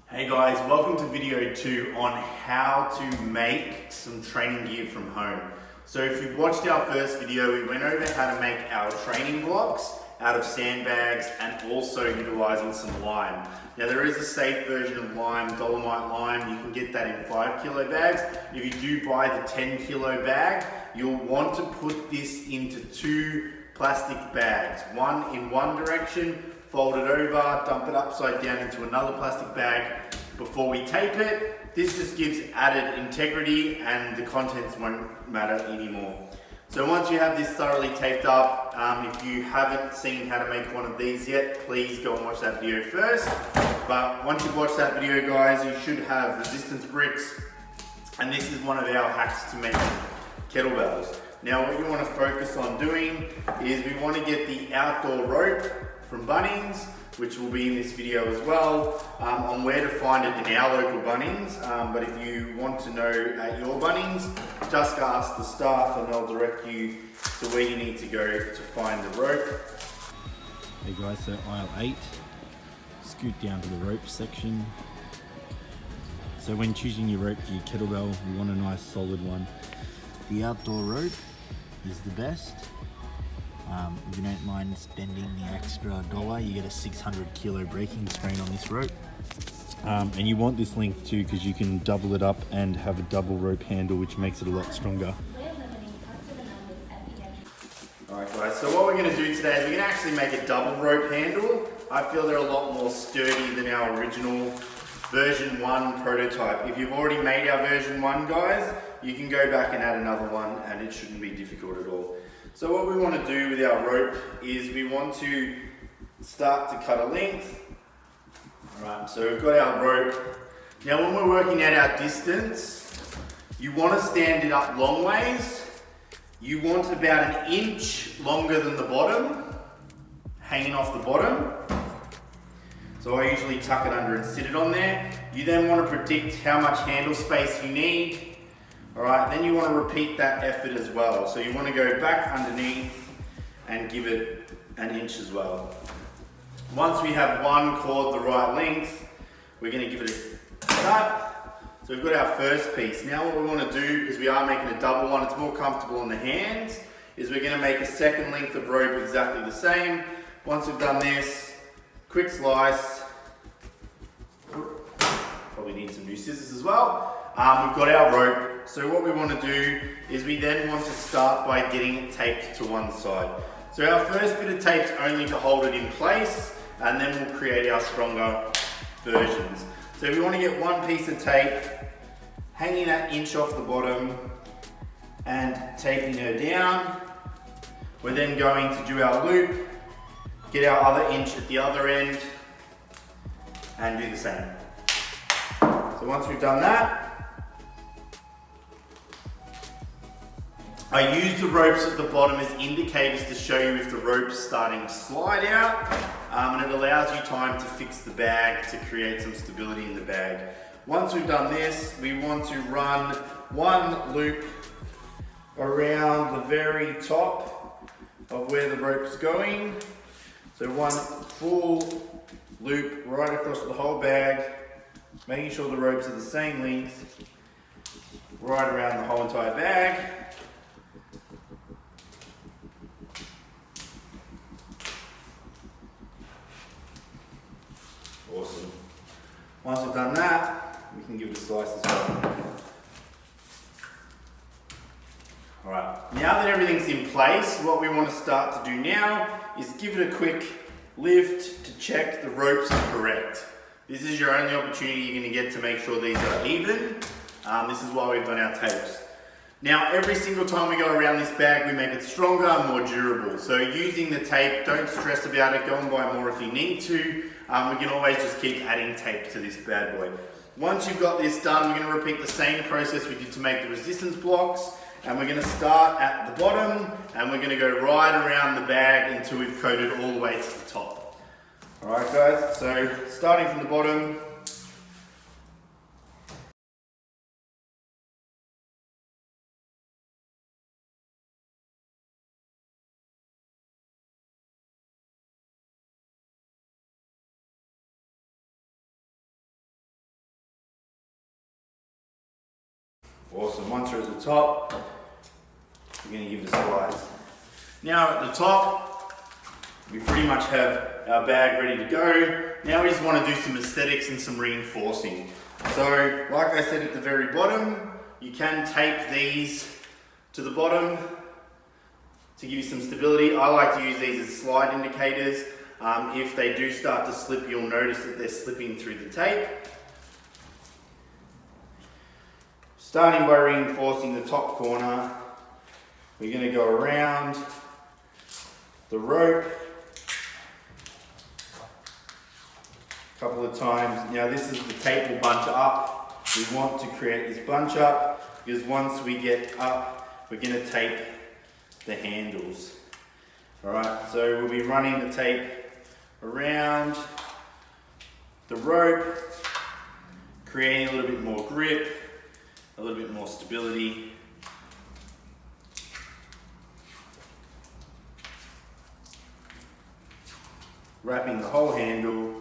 Hey guys, welcome to video 2 on how to make some training gear from home. So if you've watched our first video, we went over how to make our training blocks out of sandbags and also utilizing some lime. Now there is a safe version of lime, dolomite lime. You can get that in 5 kilo bags. If you do buy the 10 kilo bag, you'll want to put this into 2 plastic bags. One in one direction, fold it over, dump it upside down into another plastic bag before we tape it. This just gives added integrity and the contents won't matter anymore. So once you have this thoroughly taped up, if you haven't seen how to make one of these yet, please go and watch that video first. But once you've watched that video, guys, you should have resistance bricks. And this is one of our hacks to make kettlebells. Now what you want to focus on doing is we want to get the outdoor rope from Bunnings, which will be in this video as well, on where to find it in our local Bunnings. But if you want to know at your Bunnings, just ask the staff and they'll direct you to where you need to go to find the rope. Hey guys, so aisle 8, scoot down to the rope section. So when choosing your rope for your kettlebell, you want a nice solid one. The outdoor rope is the best. If you don't mind spending the extra $1, you get a 600 kilo braking strain on this rope. And you want this length too because you can double it up and have a double rope handle, which makes it a lot stronger. Alright guys, so what we're going to do today is we're going to actually make a double rope handle. I feel they're a lot more sturdy than our original version 1 prototype. If you've already made our version 1, guys, you can go back and add another one and it shouldn't be difficult at all. So what we want to do with our rope is we want to start to cut a length. Alright, so we've got our rope. Now when we're working out our distance, you want to stand it up long ways. You want about 1 inch longer than the bottom, hanging off the bottom. So I usually tuck it under and sit it on there. You then want to predict how much handle space you need. Alright, then you want to repeat that effort as well. So you want to go back underneath and give it 1 inch as well. Once we have one cord the right length, we're going to give it a cut. So we've got our first piece. Now what we want to do, because we are making a double one, it's more comfortable on the hands, is we're going to make a second length of rope exactly the same. Once we've done this, quick slice. Probably need some new scissors as well. We've got our rope. So what we want to do is we then want to start by getting it taped to one side. So our first bit of tape's only to hold it in place, and then we'll create our stronger versions. So we want to get one piece of tape, hanging that inch off the bottom and taping her down. We're then going to do our loop, get our other inch at the other end, and do the same. So once we've done that, I use the ropes at the bottom as indicators to show you if the rope's starting to slide out, and it allows you time to fix the bag to create some stability in the bag. Once we've done this, we want to run one loop around the very top of where the rope's going. So one full loop right across the whole bag, making sure the ropes are the same length, right around the whole entire bag. Awesome. Once we've done that, we can give it a slice as well. Alright, now that everything's in place, what we want to start to do now is give it a quick lift to check the ropes are correct. This is your only opportunity you're going to get to make sure these are even. This is why we've done our tapes. Now every single time we go around this bag, we make it stronger and more durable. So using the tape, don't stress about it, go and buy more if you need to. We can always just keep adding tape to this bad boy. Once you've got this done, we're going to repeat the same process we did to make the resistance blocks. And we're going to start at the bottom and we're going to go right around the bag until we've coated all the way to the top. Alright guys, so starting from the bottom, Awesome, once we're at the top, we're going to give it a slice. Now at the top, we pretty much have our bag ready to go. Now we just want to do some aesthetics and some reinforcing. So, like I said at the very bottom, you can tape these to the bottom to give you some stability. I like to use these as slide indicators. If they do start to slip, you'll notice that they're slipping through the tape. Starting by reinforcing the top corner, we're going to go around the rope a couple of times. Now this is the tape will bunch up. We want to create this bunch up because once we get up, we're going to tape the handles. Alright, so we'll be running the tape around the rope, creating a little bit more grip, a little bit more stability. Wrapping the whole handle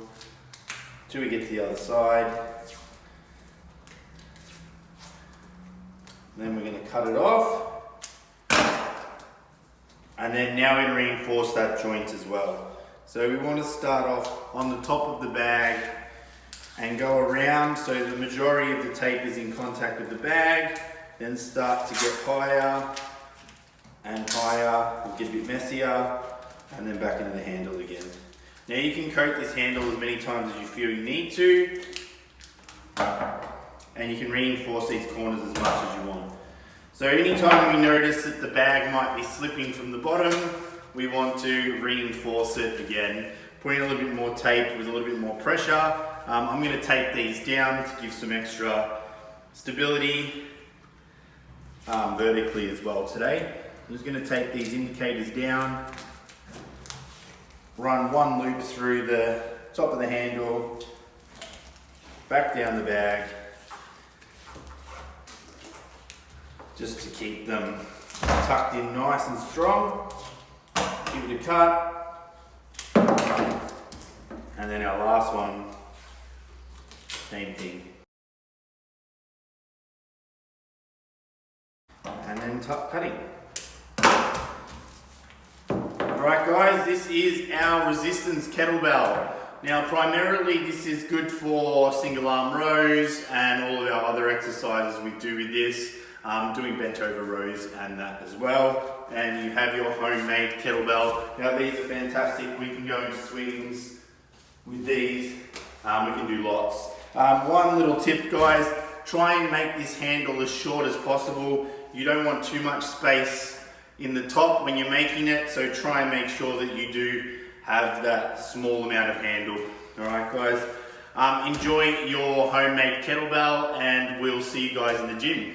till we get to the other side. Then we're going to cut it off. And then now we reinforce that joint as well. So we want to start off on the top of the bag and go around so the majority of the tape is in contact with the bag, then start to get higher and higher, we'll get a bit messier, and then back into the handle again. Now you can coat this handle as many times as you feel you need to, and you can reinforce these corners as much as you want. So anytime we notice that the bag might be slipping from the bottom, we want to reinforce it again, putting a little bit more tape with a little bit more pressure. I'm going to tape these down to give some extra stability vertically as well today. I'm just going to tape these indicators down, run one loop through the top of the handle, back down the bag, just to keep them tucked in nice and strong. Give it a cut, and then our last one, same thing. And then cutting. Alright guys, this is our resistance kettlebell. Now primarily this is good for single arm rows and all of our other exercises we do with this. Doing bent over rows and that as well. And you have your homemade kettlebell. Now these are fantastic. We can go into swings with these. We can do lots. One little tip guys, try and make this handle as short as possible. You don't want too much space in the top when you're making it, so try and make sure that you do have that small amount of handle. Alright guys, enjoy your homemade kettlebell and we'll see you guys in the gym.